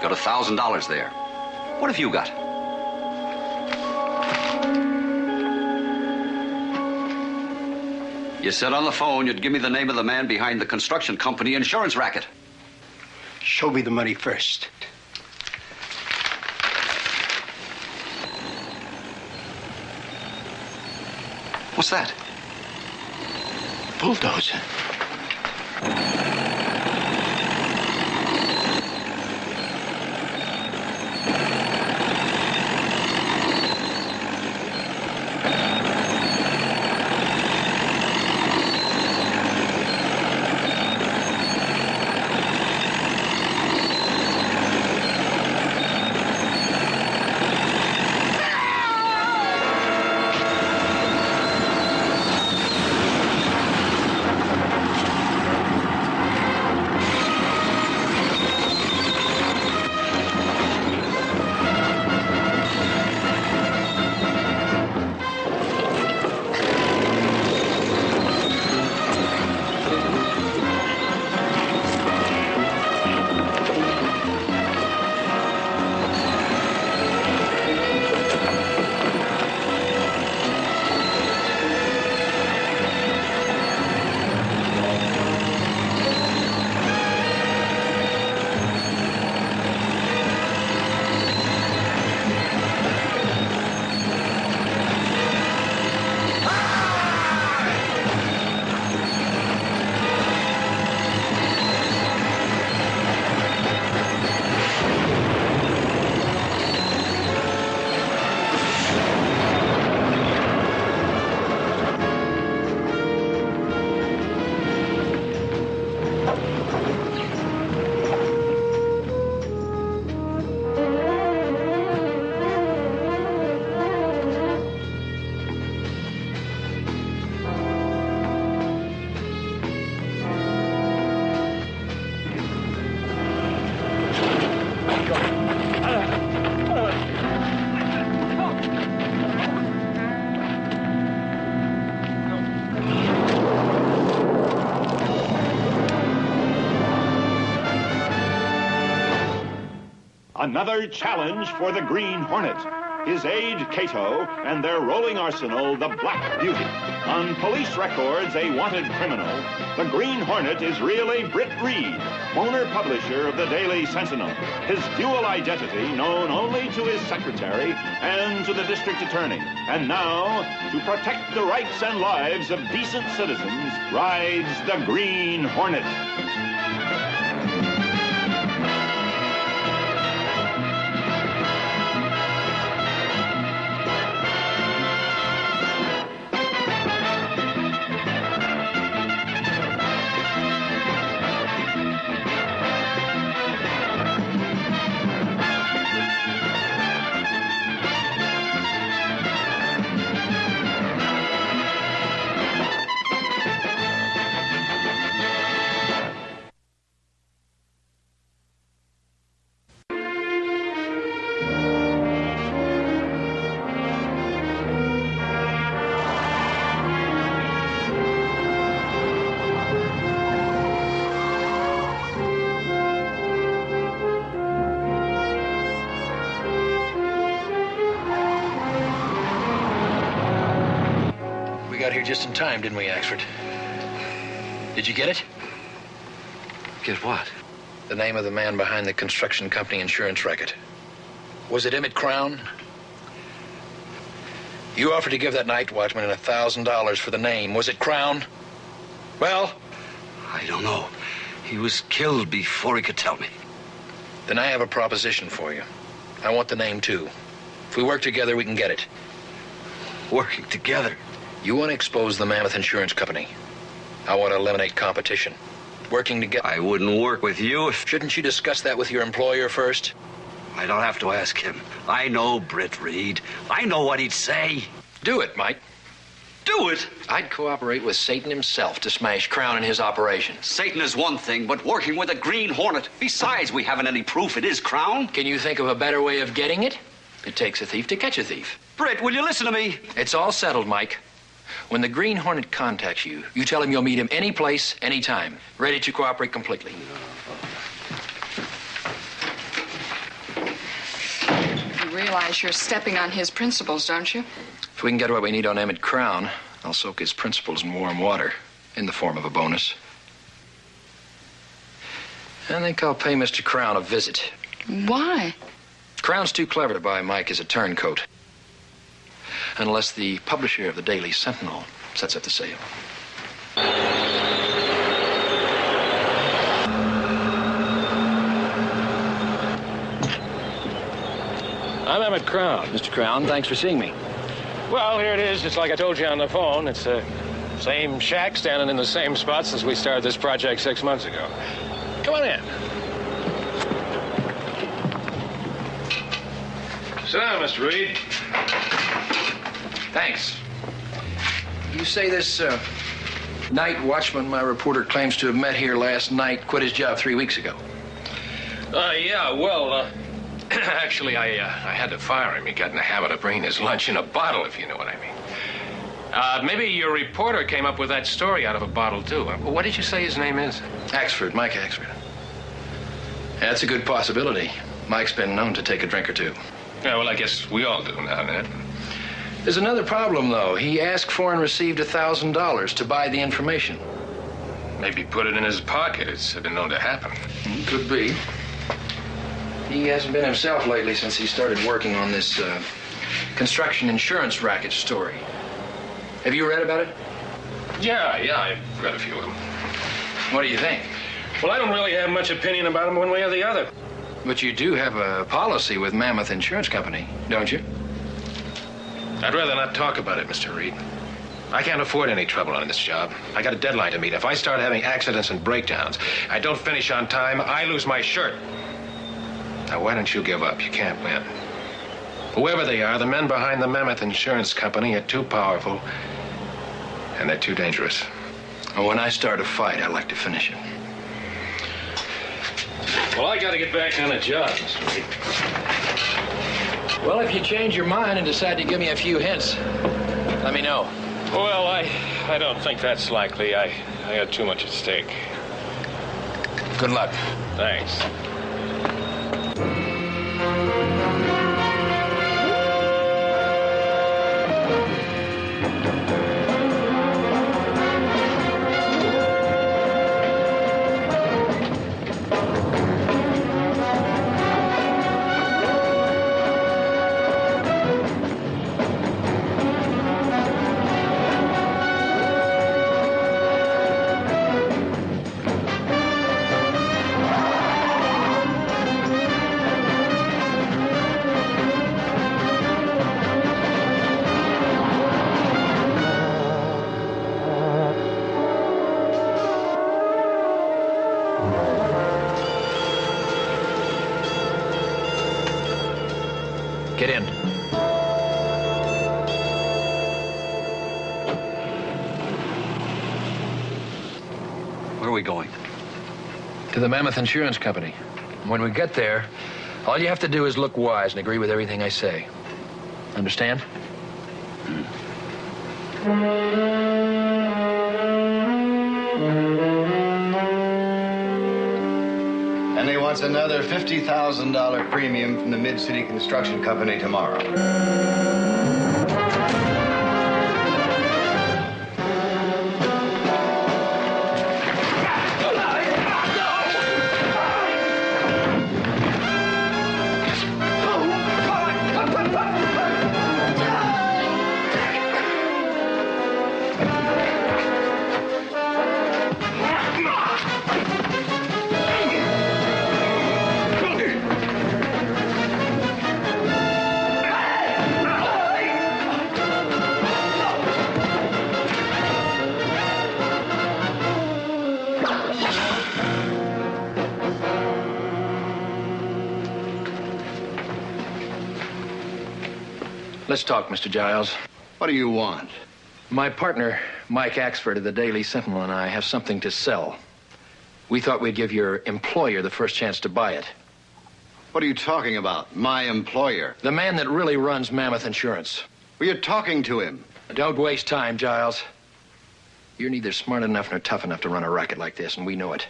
I've got $1,000 there. What have you got? You said on the phone you'd give me the name of the man behind the construction company insurance racket. Show me the money first. What's that? Bulldozer. Another challenge for the Green Hornet. His aide, Kato, and their rolling arsenal, the Black Beauty. On police records, a wanted criminal, the Green Hornet is really Britt Reid, owner-publisher of the Daily Sentinel. His dual identity known only to his secretary and to the district attorney. And now, to protect the rights and lives of decent citizens, rides the Green Hornet. Got here just in time, didn't we, Axford? Did you get it? Get what? The name of the man behind the construction company insurance racket. Was it Emmett Crown? You offered to give that night watchman $1,000 for the name. Was it Crown? Well? I don't know. He was killed before he could tell me. Then I have a proposition for you. I want the name, too. If we work together, we can get it. Working together. You want to expose the Mammoth Insurance Company. I want to eliminate competition. Working together. I wouldn't work with you if... Shouldn't you discuss that with your employer first? I don't have to ask him. I know Britt Reid. I know what he'd say. Do it, Mike. Do it. I'd cooperate with Satan himself to smash Crown and his operation. Satan is one thing, but working with a Green Hornet. Besides, we haven't any proof it is Crown. Can you think of a better way of getting it? It takes a thief to catch a thief. Britt, will you listen to me? It's all settled, Mike. When the Green Hornet contacts you, you tell him you'll meet him any place, any time. Ready to cooperate completely. You realize you're stepping on his principles, don't you? If we can get what we need on Emmett Crown, I'll soak his principles in warm water in the form of a bonus. I think I'll pay Mr. Crown a visit. Why? Crown's too clever to buy Mike as a turncoat. Unless the publisher of the Daily Sentinel sets up the sale. I'm Emmett Crown. Mr. Crown, thanks for seeing me. Well, here it is. It's like I told you on the phone. It's the same shack standing in the same spot since we started this project 6 months ago. Come on in. Sit down, Mr. Reid. Thanks. You say this night watchman my reporter claims to have met here last night quit his job 3 weeks ago. Yeah, well, actually, I had to fire him. He got in the habit of bringing his lunch in a bottle, if you know what I mean. Maybe your reporter came up with that story out of a bottle, too. What did you say his name is? Axford, Mike Axford. That's a good possibility. Mike's been known to take a drink or two. Yeah, well, I guess we all do now and then. There's another problem, though. He asked for and received $1,000 to buy the information. Maybe put it in his pocket. It's been known to happen. Could be. He hasn't been himself lately since he started working on this construction insurance racket story. Have you read about it? Yeah, I've read a few of them. What do you think? Well, I don't really have much opinion about them one way or the other. But you do have a policy with Mammoth Insurance Company, don't you? I'd rather not talk about it, Mr. Reid. I can't afford any trouble on this job. I got a deadline to meet. If I start having accidents and breakdowns, I don't finish on time, I lose my shirt. Now, why don't you give up? You can't win. Whoever they are, the men behind the Mammoth Insurance Company are too powerful, and they're too dangerous. And when I start a fight, I like to finish it. Well, I got to get back on the job, Mr. Reid. Well, if you change your mind and decide to give me a few hints, let me know. Well, I don't think that's likely. I got too much at stake. Good luck. Thanks. Get in. Where are we going? To the Mammoth Insurance Company. When we get there, all you have to do is look wise and agree with everything I say. Understand? And he wants another $50,000 premium from the Mid-City Construction Company tomorrow. Let's talk, Mr. Giles. What do you want? My partner, Mike Axford of the Daily Sentinel, and I have something to sell. We thought we'd give your employer the first chance to buy it. What are you talking about? My employer? The man that really runs Mammoth Insurance. Well, you're talking to him. Don't waste time, Giles. You're neither smart enough nor tough enough to run a racket like this, and we know it.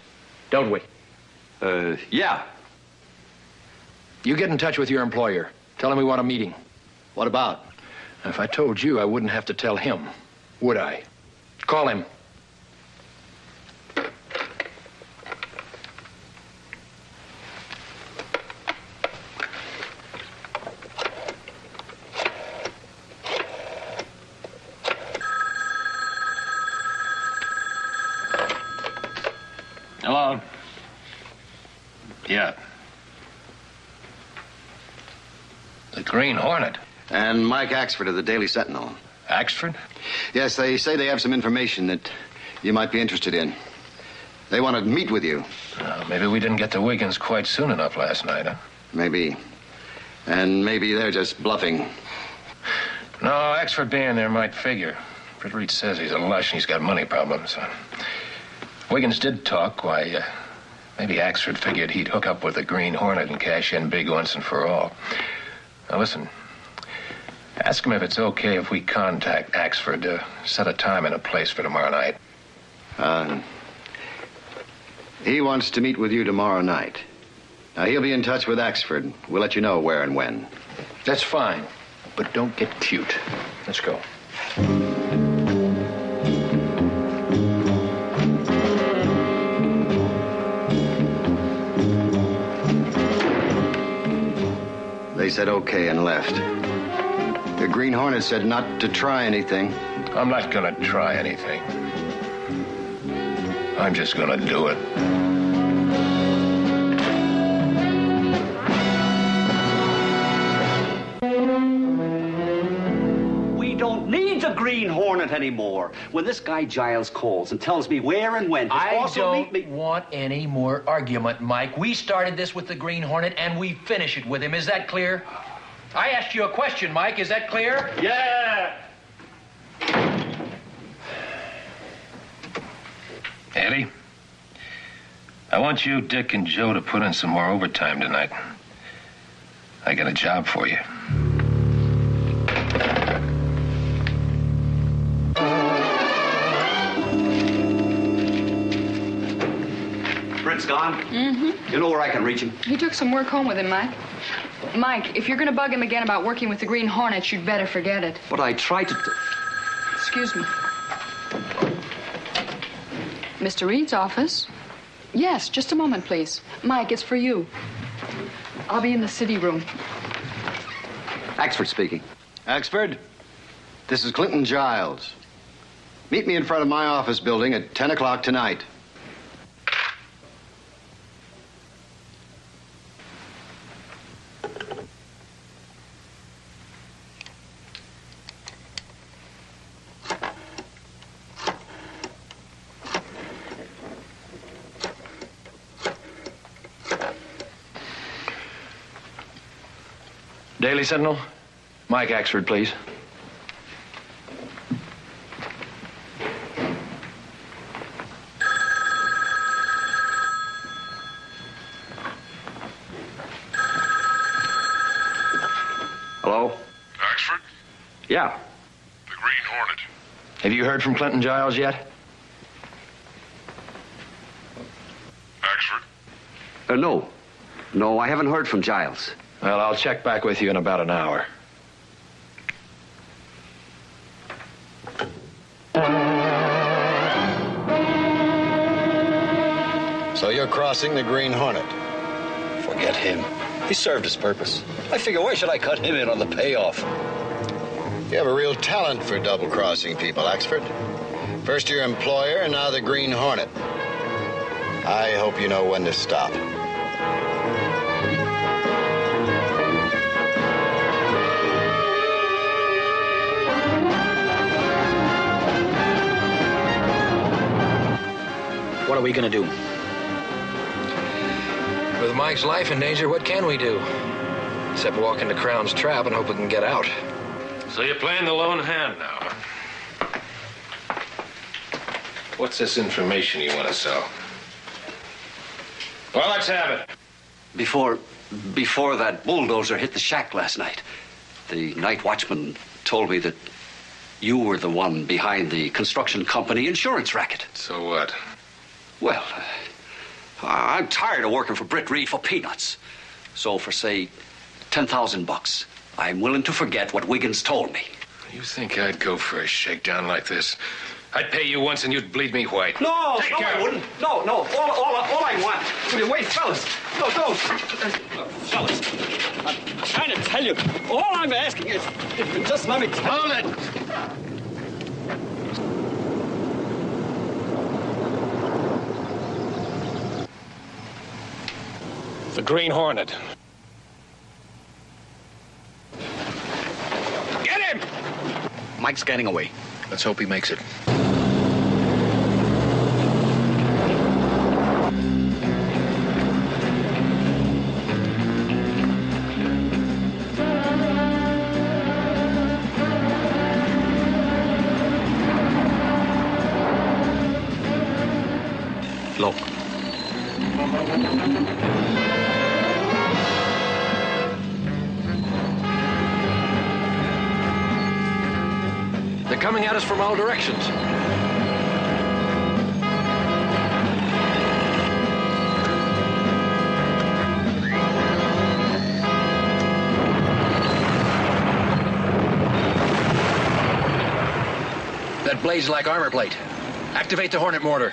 Don't we? Yeah. You get in touch with your employer. Tell him we want a meeting. What about? If I told you, I wouldn't have to tell him, would I? Call him. Hello? Yeah. The Green Hornet. And Mike Axford of the Daily Sentinel. Axford? Yes, they say they have some information that you might be interested in. They want to meet with you. Maybe we didn't get to Wiggins quite soon enough last night, huh? Maybe. And maybe they're just bluffing. No, Axford being there might figure. Britt Reid says he's a lush and he's got money problems. Wiggins did talk. Why, maybe Axford figured he'd hook up with the Green Hornet and cash in big once and for all. Now, listen. Ask him if it's okay if we contact Axford to set a time and a place for tomorrow night. He wants to meet with you tomorrow night. Now, he'll be in touch with Axford. We'll let you know where and when. That's fine, but don't get cute. Let's go. They said okay and left. The Green Hornet said not to try anything. I'm not gonna try anything. I'm just gonna do it. We don't need the Green Hornet anymore. When this guy Giles calls and tells me where and when, I don't want any more argument, Mike. We started this with the Green Hornet, and we finish it with him. Is that clear? I asked you a question, Mike. Is that clear? Yeah. Eddie, I want you, Dick, and Joe to put in some more overtime tonight. I got a job for you. Britt's gone? Mm-hmm. You know where I can reach him? He took some work home with him, Mike. Mike, if you're going to bug him again about working with the Green Hornets, you'd better forget it. But I tried to... Excuse me. Mr. Reed's office? Yes, just a moment, please. Mike, it's for you. I'll be in the city room. Axford speaking. Axford, this is Clinton Giles. Meet me in front of my office building at 10 o'clock tonight. Daily Sentinel, Mike Axford, please. Hello? Axford? Yeah. The Green Hornet. Have you heard from Clinton Giles yet? Axford? No. No, I haven't heard from Giles. Well, I'll check back with you in about an hour. So you're crossing the Green Hornet. Forget him. He served his purpose. I figure, why should I cut him in on the payoff? You have a real talent for double-crossing people, Axford. First your employer, and now the Green Hornet. I hope you know when to stop. What are we gonna do? With Mike's life in danger, what can we do? Except walk into Crown's trap and hope we can get out. So you're playing the lone hand now, huh? What's this information you want to sell? Well, let's have it. Before that bulldozer hit the shack last night, the night watchman told me that you were the one behind the construction company insurance racket. So what? Well, I'm tired of working for Britt Reid for peanuts. So for, say, $10,000, I'm willing to forget what Wiggins told me. You think I'd go for a shakedown like this? I'd pay you once and you'd bleed me white. No, I wouldn't. No. All I want. Wait, fellas. No, don't. Fellas, I'm trying to tell you. All I'm asking is if you just let me tell Hold it! The Green Hornet. Get him! Mike's getting away. Let's hope he makes it. Look. They're coming at us from all directions. That blades like armor plate. Activate the Hornet mortar.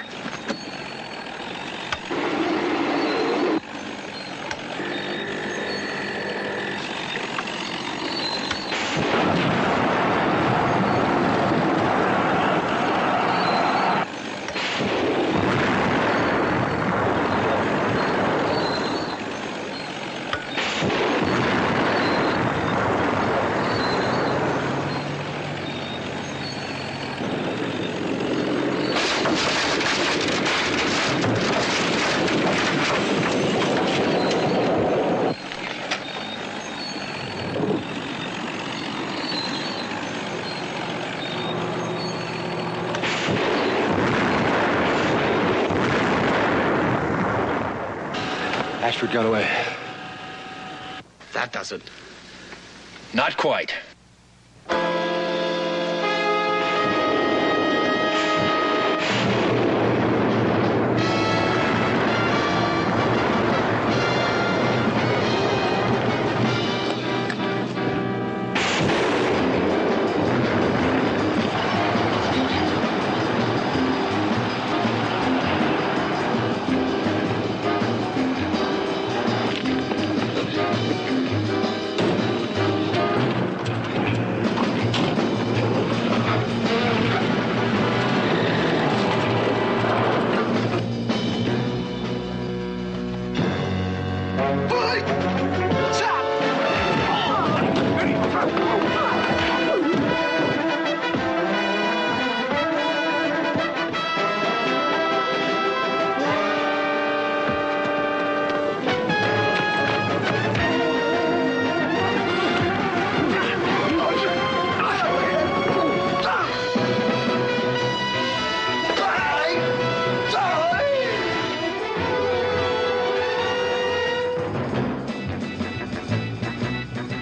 Axford got away. That does it. Not quite.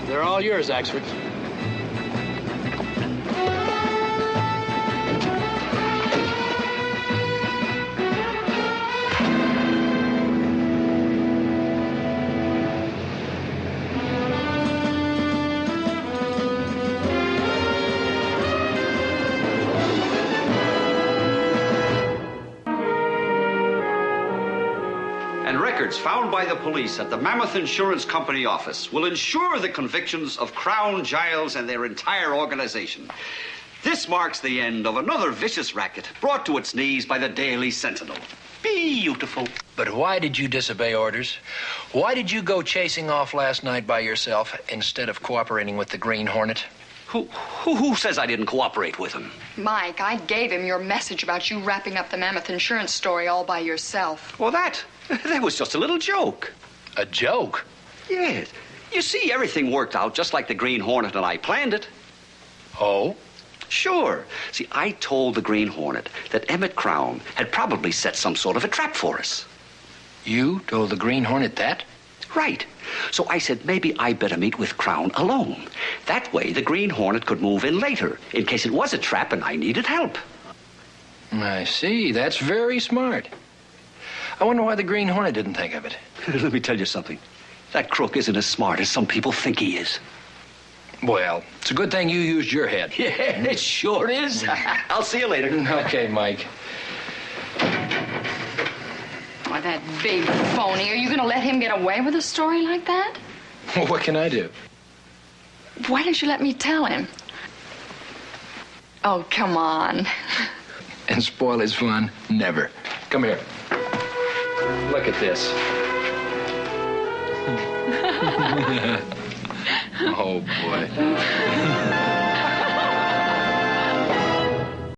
They're all yours, Axford. And records found by the police at the Mammoth Insurance Company office will ensure the convictions of Crown, Giles, and their entire organization. This marks the end of another vicious racket brought to its knees by the Daily Sentinel. Beautiful. But why did you disobey orders? Why did you go chasing off last night by yourself instead of cooperating with the Green Hornet? Who says I didn't cooperate with him? Mike, I gave him your message about you wrapping up the Mammoth Insurance story all by yourself. Well, that was just a little joke. A joke? Yes. You see, everything worked out just like the Green Hornet and I planned it. Oh? Sure. See, I told the Green Hornet that Emmett Crown had probably set some sort of a trap for us. You told the Green Hornet that? Right. So I said maybe I better meet with Crown alone. That way the Green Hornet could move in later, in case it was a trap and I needed help. I see. That's very smart. I wonder why the Green Hornet didn't think of it. Let me tell you something. That crook isn't as smart as some people think he is. Well, it's a good thing you used your head. Yeah, it sure is. I'll see you later. Okay, Mike. Oh, that big phony. Are you going to let him get away with a story like that? Well, what can I do? Why didn't you let me tell him? Oh, come on. And spoil his fun? Never. Come here. Look at this. Oh, boy.